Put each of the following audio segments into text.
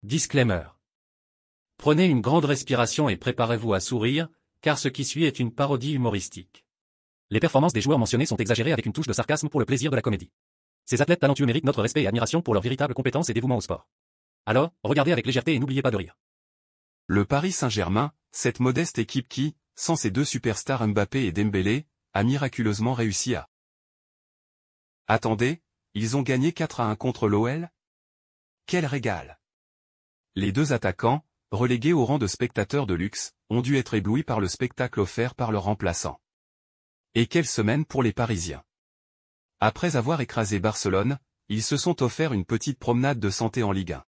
Disclaimer. Prenez une grande respiration et préparez-vous à sourire, car ce qui suit est une parodie humoristique. Les performances des joueurs mentionnés sont exagérées avec une touche de sarcasme pour le plaisir de la comédie. Ces athlètes talentueux méritent notre respect et admiration pour leur véritable compétence et dévouement au sport. Alors, regardez avec légèreté et n'oubliez pas de rire. Le Paris Saint-Germain, cette modeste équipe qui, sans ses deux superstars Mbappé et Dembélé, a miraculeusement réussi à... Attendez, ils ont gagné 4-1 contre l'OL? Quel régal! Les deux attaquants, relégués au rang de spectateurs de luxe, ont dû être éblouis par le spectacle offert par leurs remplaçants. Et quelle semaine pour les Parisiens! Après avoir écrasé Barcelone, ils se sont offerts une petite promenade de santé en Ligue 1.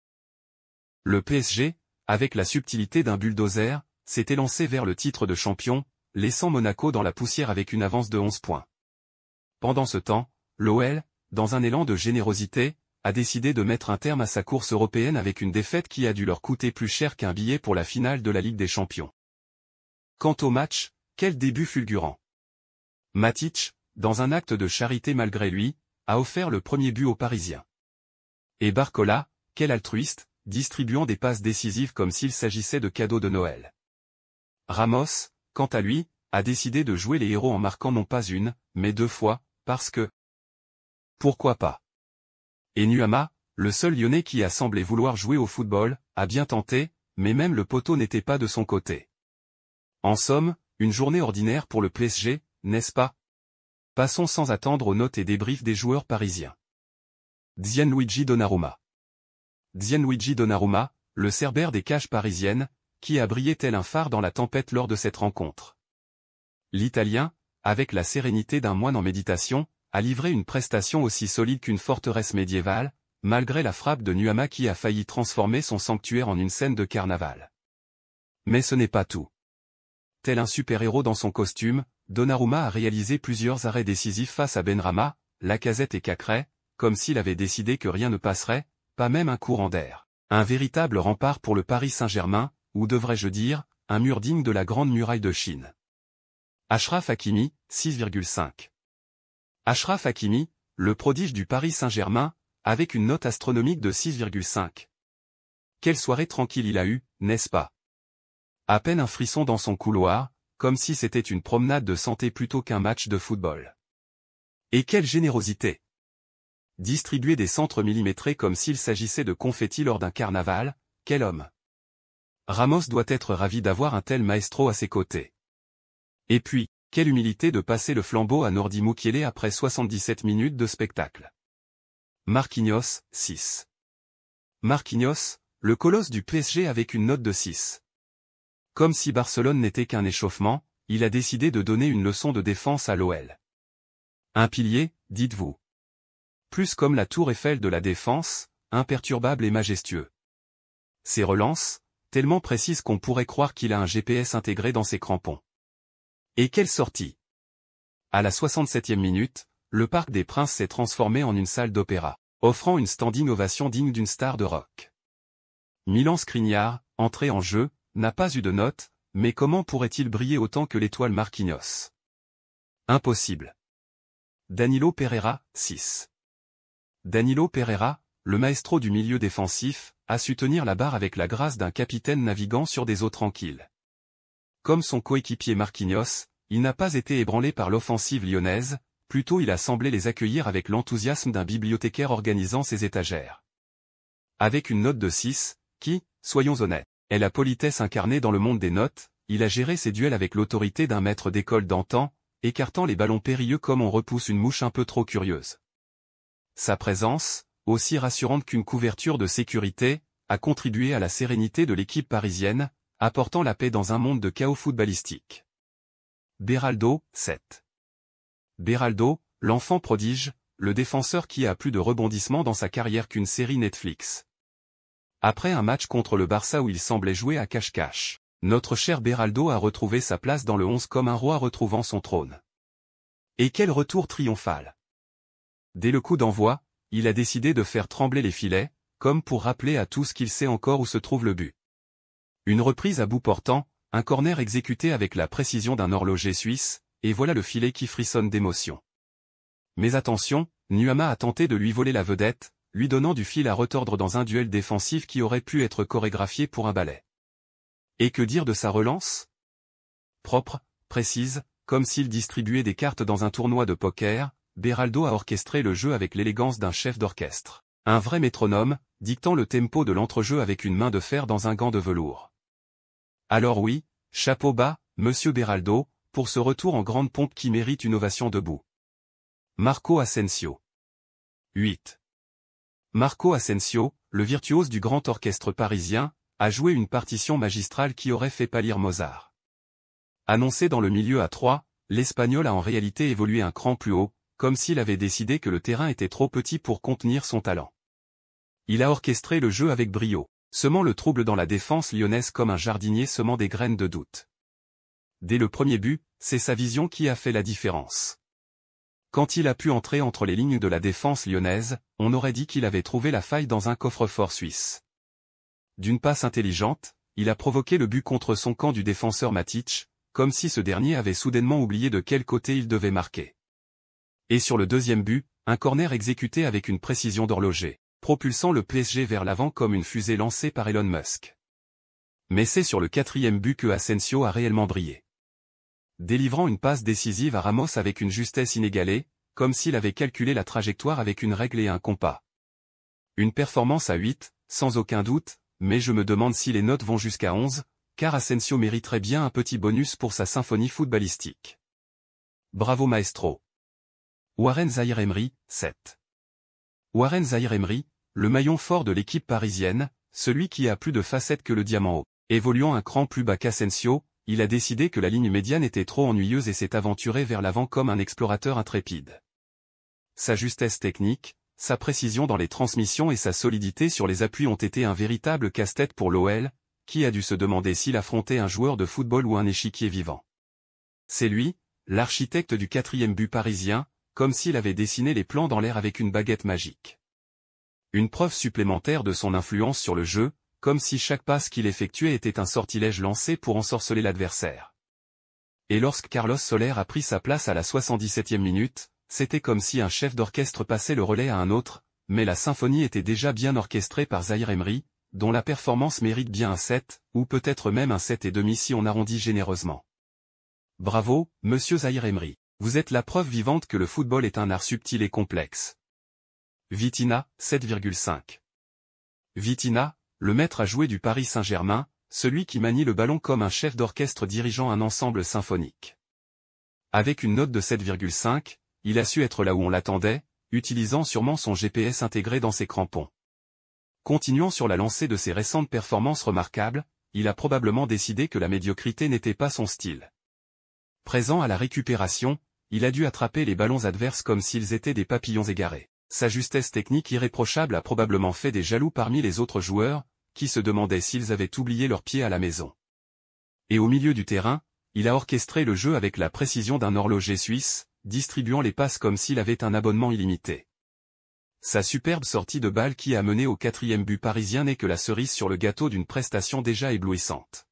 Le PSG, avec la subtilité d'un bulldozer, s'est élancé vers le titre de champion, laissant Monaco dans la poussière avec une avance de 11 points. Pendant ce temps, l'OL, dans un élan de générosité, a décidé de mettre un terme à sa course européenne avec une défaite qui a dû leur coûter plus cher qu'un billet pour la finale de la Ligue des Champions. Quant au match, quel début fulgurant! Matic, dans un acte de charité malgré lui, a offert le premier but aux Parisiens. Et Barcola, quel altruiste, distribuant des passes décisives comme s'il s'agissait de cadeaux de Noël. Ramos, quant à lui, a décidé de jouer les héros en marquant non pas une, mais 2 fois, parce que... Pourquoi pas? Et Nuama, le seul Lyonnais qui a semblé vouloir jouer au football, a bien tenté, mais même le poteau n'était pas de son côté. En somme, une journée ordinaire pour le PSG, n'est-ce pas? Passons sans attendre aux notes et débriefs des joueurs parisiens. Gianluigi Donnarumma. Gianluigi Donnarumma, le cerbère des cages parisiennes, qui a brillé tel un phare dans la tempête lors de cette rencontre. L'Italien, avec la sérénité d'un moine en méditation, a livré une prestation aussi solide qu'une forteresse médiévale, malgré la frappe de Nuama qui a failli transformer son sanctuaire en une scène de carnaval. Mais ce n'est pas tout. Tel un super-héros dans son costume, Donnarumma a réalisé plusieurs arrêts décisifs face à Benrahma, Lacazette et Cacré, comme s'il avait décidé que rien ne passerait, pas même un courant d'air. Un véritable rempart pour le Paris Saint-Germain, ou devrais-je dire, un mur digne de la Grande Muraille de Chine. Achraf Hakimi, 6,5. Achraf Hakimi, le prodige du Paris Saint-Germain, avec une note astronomique de 6,5. Quelle soirée tranquille il a eu, n'est-ce pas? À peine un frisson dans son couloir, comme si c'était une promenade de santé plutôt qu'un match de football. Et quelle générosité! Distribuer des centres millimétrés comme s'il s'agissait de confettis lors d'un carnaval, quel homme! Ramos doit être ravi d'avoir un tel maestro à ses côtés. Et puis, quelle humilité de passer le flambeau à Nordi Mukiele après 77 minutes de spectacle. Marquinhos, 6. Marquinhos, le colosse du PSG avec une note de 6. Comme si Barcelone n'était qu'un échauffement, il a décidé de donner une leçon de défense à l'OL. Un pilier, dites-vous. Plus comme la tour Eiffel de la défense, imperturbable et majestueux. Ses relances, tellement précises qu'on pourrait croire qu'il a un GPS intégré dans ses crampons. Et quelle sortie! À la 67e minute, le Parc des Princes s'est transformé en une salle d'opéra, offrant une standing ovation digne d'une star de rock. Milan Skriniar, entré en jeu, n'a pas eu de note, mais comment pourrait-il briller autant que l'étoile Marquinhos? Impossible. Danilo Pereira, 6. Danilo Pereira, le maestro du milieu défensif, a su tenir la barre avec la grâce d'un capitaine naviguant sur des eaux tranquilles. Comme son coéquipier Marquinhos, il n'a pas été ébranlé par l'offensive lyonnaise, plutôt il a semblé les accueillir avec l'enthousiasme d'un bibliothécaire organisant ses étagères. Avec une note de 6, qui, soyons honnêtes, est la politesse incarnée dans le monde des notes, il a géré ses duels avec l'autorité d'un maître d'école d'antan, écartant les ballons périlleux comme on repousse une mouche un peu trop curieuse. Sa présence, aussi rassurante qu'une couverture de sécurité, a contribué à la sérénité de l'équipe parisienne, apportant la paix dans un monde de chaos footballistique. Beraldo, 7. Beraldo, l'enfant prodige, le défenseur qui a plus de rebondissements dans sa carrière qu'une série Netflix. Après un match contre le Barça où il semblait jouer à cache-cache, notre cher Beraldo a retrouvé sa place dans le 11 comme un roi retrouvant son trône. Et quel retour triomphal! Dès le coup d'envoi, il a décidé de faire trembler les filets, comme pour rappeler à tous qu'il sait encore où se trouve le but. Une reprise à bout portant, un corner exécuté avec la précision d'un horloger suisse, et voilà le filet qui frissonne d'émotion. Mais attention, Nuama a tenté de lui voler la vedette, lui donnant du fil à retordre dans un duel défensif qui aurait pu être chorégraphié pour un ballet. Et que dire de sa relance? Propre, précise, comme s'il distribuait des cartes dans un tournoi de poker, Beraldo a orchestré le jeu avec l'élégance d'un chef d'orchestre. Un vrai métronome, dictant le tempo de l'entrejeu avec une main de fer dans un gant de velours. Alors oui, chapeau bas, monsieur Beraldo, pour ce retour en grande pompe qui mérite une ovation debout. Marco Asensio. 8. Marco Asensio, le virtuose du grand orchestre parisien, a joué une partition magistrale qui aurait fait pâlir Mozart. Annoncé dans le milieu à 3, l'Espagnol a en réalité évolué un cran plus haut, comme s'il avait décidé que le terrain était trop petit pour contenir son talent. Il a orchestré le jeu avec brio, semant le trouble dans la défense lyonnaise comme un jardinier semant des graines de doute. Dès le premier but, c'est sa vision qui a fait la différence. Quand il a pu entrer entre les lignes de la défense lyonnaise, on aurait dit qu'il avait trouvé la faille dans un coffre-fort suisse. D'une passe intelligente, il a provoqué le but contre son camp du défenseur Matic, comme si ce dernier avait soudainement oublié de quel côté il devait marquer. Et sur le deuxième but, un corner exécuté avec une précision d'horloger, propulsant le PSG vers l'avant comme une fusée lancée par Elon Musk. Mais c'est sur le quatrième but que Asensio a réellement brillé. Délivrant une passe décisive à Ramos avec une justesse inégalée, comme s'il avait calculé la trajectoire avec une règle et un compas. Une performance à 8, sans aucun doute, mais je me demande si les notes vont jusqu'à 11, car Asensio mériterait bien un petit bonus pour sa symphonie footballistique. Bravo maestro. Warren Zaïre-Emery, 7. Warren Zaïre-Emery, le maillon fort de l'équipe parisienne, celui qui a plus de facettes que le diamant haut. Évoluant un cran plus bas qu'Asensio, il a décidé que la ligne médiane était trop ennuyeuse et s'est aventuré vers l'avant comme un explorateur intrépide. Sa justesse technique, sa précision dans les transmissions et sa solidité sur les appuis ont été un véritable casse-tête pour l'OL, qui a dû se demander s'il affrontait un joueur de football ou un échiquier vivant. C'est lui, l'architecte du quatrième but parisien, comme s'il avait dessiné les plans dans l'air avec une baguette magique. Une preuve supplémentaire de son influence sur le jeu, comme si chaque passe qu'il effectuait était un sortilège lancé pour ensorceler l'adversaire. Et lorsque Carlos Soler a pris sa place à la 77e minute, c'était comme si un chef d'orchestre passait le relais à un autre, mais la symphonie était déjà bien orchestrée par Zaïre-Emery, dont la performance mérite bien un 7, ou peut-être même un 7,5 si on arrondit généreusement. Bravo, monsieur Zaïre-Emery. Vous êtes la preuve vivante que le football est un art subtil et complexe. Vitinha, 7,5. Vitinha, le maître à jouer du Paris Saint-Germain, celui qui manie le ballon comme un chef d'orchestre dirigeant un ensemble symphonique. Avec une note de 7,5, il a su être là où on l'attendait, utilisant sûrement son GPS intégré dans ses crampons. Continuant sur la lancée de ses récentes performances remarquables, il a probablement décidé que la médiocrité n'était pas son style. Présent à la récupération, il a dû attraper les ballons adverses comme s'ils étaient des papillons égarés. Sa justesse technique irréprochable a probablement fait des jaloux parmi les autres joueurs, qui se demandaient s'ils avaient oublié leurs pieds à la maison. Et au milieu du terrain, il a orchestré le jeu avec la précision d'un horloger suisse, distribuant les passes comme s'il avait un abonnement illimité. Sa superbe sortie de balle qui a mené au quatrième but parisien n'est que la cerise sur le gâteau d'une prestation déjà éblouissante.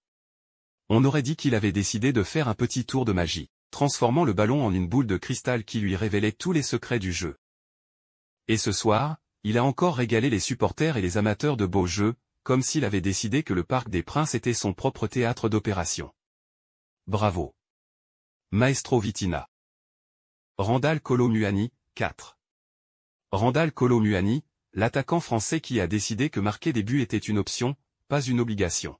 On aurait dit qu'il avait décidé de faire un petit tour de magie, transformant le ballon en une boule de cristal qui lui révélait tous les secrets du jeu. Et ce soir, il a encore régalé les supporters et les amateurs de beaux jeux, comme s'il avait décidé que le Parc des Princes était son propre théâtre d'opération. Bravo. Maestro Vitinha. Randal Kolo Muani, 4. Randal Kolo Muani, l'attaquant français qui a décidé que marquer des buts était une option, pas une obligation.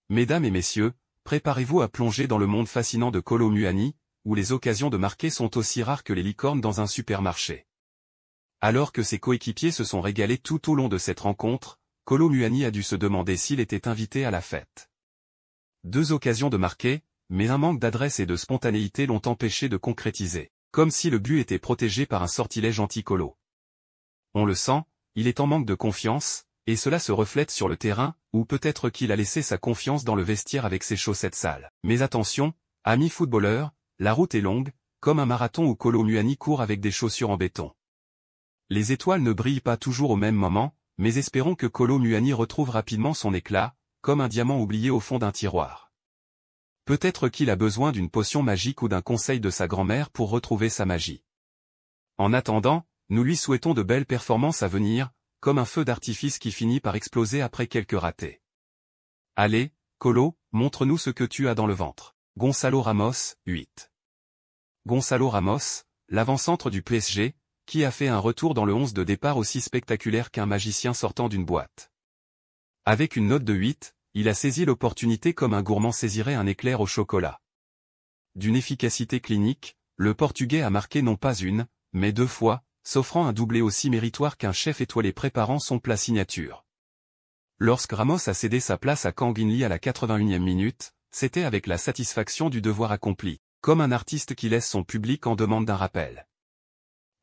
Mesdames et messieurs, préparez-vous à plonger dans le monde fascinant de Kolo Muani, où les occasions de marquer sont aussi rares que les licornes dans un supermarché. Alors que ses coéquipiers se sont régalés tout au long de cette rencontre, Kolo Muani a dû se demander s'il était invité à la fête. 2 occasions de marquer, mais un manque d'adresse et de spontanéité l'ont empêché de concrétiser, comme si le but était protégé par un sortilège anti-Kolo. On le sent, il est en manque de confiance, et cela se reflète sur le terrain, ou peut-être qu'il a laissé sa confiance dans le vestiaire avec ses chaussettes sales. Mais attention, amis footballeurs, la route est longue, comme un marathon où Kolo Muani court avec des chaussures en béton. Les étoiles ne brillent pas toujours au même moment, mais espérons que Kolo Muani retrouve rapidement son éclat, comme un diamant oublié au fond d'un tiroir. Peut-être qu'il a besoin d'une potion magique ou d'un conseil de sa grand-mère pour retrouver sa magie. En attendant, Nous lui souhaitons de belles performances à venir, comme un feu d'artifice qui finit par exploser après quelques ratés. Allez, Colo, montre-nous ce que tu as dans le ventre. Gonçalo Ramos, 8. Gonçalo Ramos, l'avant-centre du PSG, qui a fait un retour dans le 11 de départ aussi spectaculaire qu'un magicien sortant d'une boîte. Avec une note de 8, il a saisi l'opportunité comme un gourmand saisirait un éclair au chocolat. D'une efficacité clinique, le Portugais a marqué non pas une, mais 2 fois, s'offrant un doublé aussi méritoire qu'un chef étoilé préparant son plat signature. Lorsque Ramos a cédé sa place à Kang In Lee à la 81e minute, c'était avec la satisfaction du devoir accompli, comme un artiste qui laisse son public en demande d'un rappel.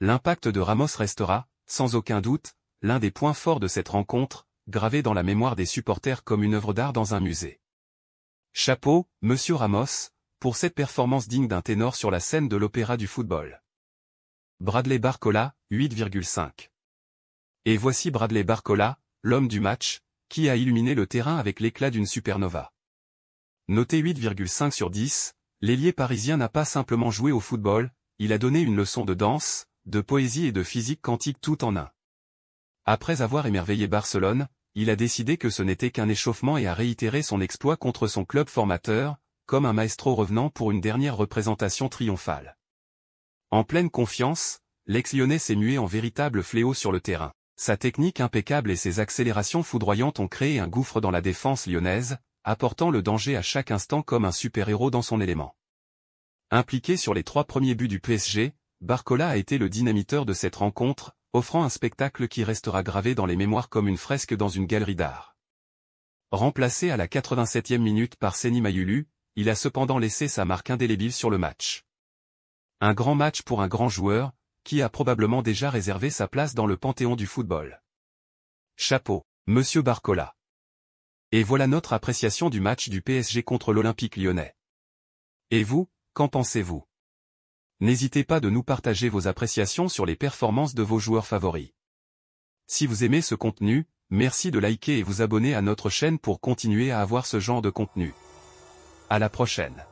L'impact de Ramos restera, sans aucun doute, l'un des points forts de cette rencontre, gravé dans la mémoire des supporters comme une œuvre d'art dans un musée. Chapeau, Monsieur Ramos, pour cette performance digne d'un ténor sur la scène de l'opéra du football. Bradley Barcola, 8,5. Et voici Bradley Barcola, l'homme du match, qui a illuminé le terrain avec l'éclat d'une supernova. Noté 8,5 sur 10, l'ailier parisien n'a pas simplement joué au football, il a donné une leçon de danse, de poésie et de physique quantique tout en un. Après avoir émerveillé Barcelone, il a décidé que ce n'était qu'un échauffement et a réitéré son exploit contre son club formateur, comme un maestro revenant pour une dernière représentation triomphale. En pleine confiance, l'ex-lyonnais s'est mué en véritable fléau sur le terrain. Sa technique impeccable et ses accélérations foudroyantes ont créé un gouffre dans la défense lyonnaise, apportant le danger à chaque instant comme un super-héros dans son élément. Impliqué sur les 3 premiers buts du PSG, Barcola a été le dynamiteur de cette rencontre, offrant un spectacle qui restera gravé dans les mémoires comme une fresque dans une galerie d'art. Remplacé à la 87e minute par Seny Mayulu, il a cependant laissé sa marque indélébile sur le match. Un grand match pour un grand joueur, qui a probablement déjà réservé sa place dans le panthéon du football. Chapeau, Monsieur Barcola. Et voilà notre appréciation du match du PSG contre l'Olympique lyonnais. Et vous, qu'en pensez-vous? N'hésitez pas de nous partager vos appréciations sur les performances de vos joueurs favoris. Si vous aimez ce contenu, merci de liker et vous abonner à notre chaîne pour continuer à avoir ce genre de contenu. À la prochaine.